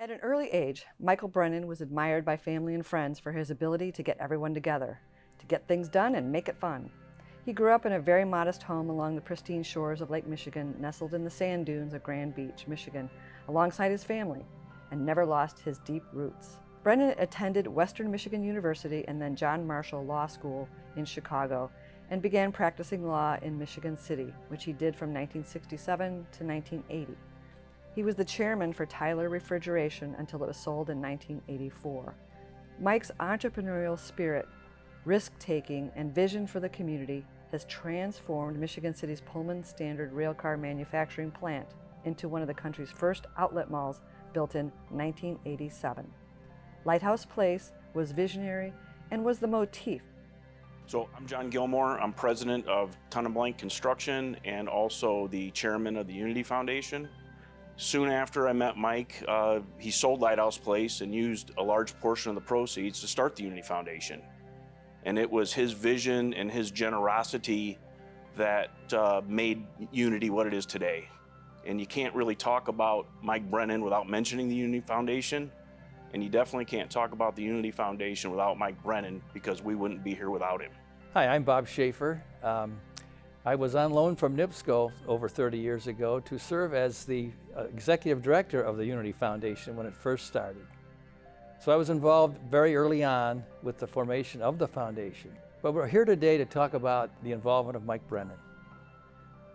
At an early age, Michael Brennan was admired by family and friends for his ability to get everyone together, to get things done and make it fun. He grew up in a very modest home along the pristine shores of Lake Michigan, nestled in the sand dunes of Grand Beach, Michigan, alongside his family, and never lost his deep roots. Brennan attended Western Michigan University and then John Marshall Law School in Chicago, and began practicing law in Michigan City, which he did from 1967 to 1980. He was the chairman for Tyler Refrigeration until it was sold in 1984. Mike's entrepreneurial spirit, risk-taking, and vision for the community has transformed Michigan City's Pullman Standard railcar manufacturing plant into one of the country's first outlet malls, built in 1987. Lighthouse Place was visionary and was the motif. So I'm John Gilmore. I'm president of Ton and Blank Construction and also the chairman of the Unity Foundation. Soon after I met Mike, he sold Lighthouse Place and used a large portion of the proceeds to start the Unity Foundation. And it was his vision and his generosity that made Unity what it is today. And you can't really talk about Mike Brennan without mentioning the Unity Foundation. And you definitely can't talk about the Unity Foundation without Mike Brennan, because we wouldn't be here without him. Hi, I'm Bob Schaefer. I was on loan from NIPSCO over 30 years ago to serve as the executive director of the Unity Foundation when it first started. So I was involved very early on with the formation of the foundation. But we're here today to talk about the involvement of Mike Brennan.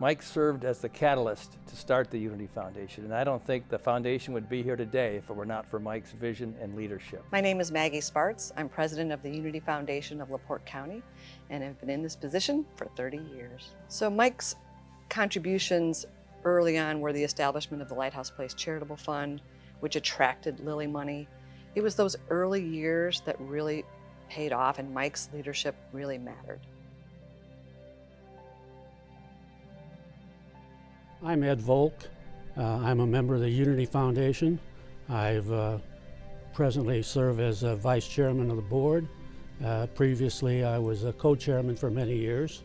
Mike served as the catalyst to start the Unity Foundation, and I don't think the foundation would be here today if it were not for Mike's vision and leadership. My name is Maggie Spartz. I'm president of the Unity Foundation of Porte County, and have been in this position for 30 years. So Mike's contributions early on were the establishment of the Lighthouse Place Charitable Fund, which attracted Lilly money. It was those early years that really paid off, and Mike's leadership really mattered. I'm Ed Volk. I'm a member of the Unity Foundation. I've presently serve as a vice chairman of the board. Previously, I was a co-chairman for many years.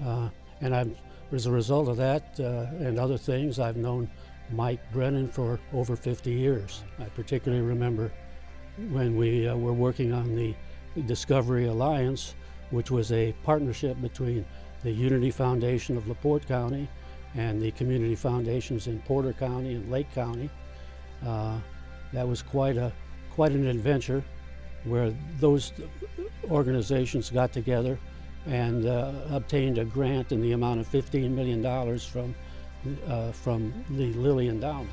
And as a result of that and other things, I've known Mike Brennan for over 50 years. I particularly remember when we were working on the Discovery Alliance, which was a partnership between the Unity Foundation of LaPorte County and the community foundations in Porte County and Lake County. That was quite an adventure, where those organizations got together and obtained a grant in the amount of $15 million from the Lilly Endowment.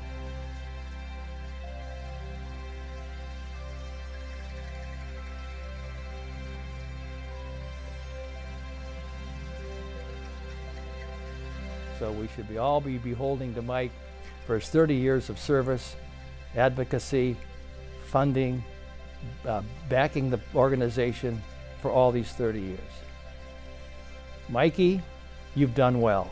So we should all be beholding to Mike for his 30 years of service, advocacy, funding, backing the organization for all these 30 years. Mikey, you've done well.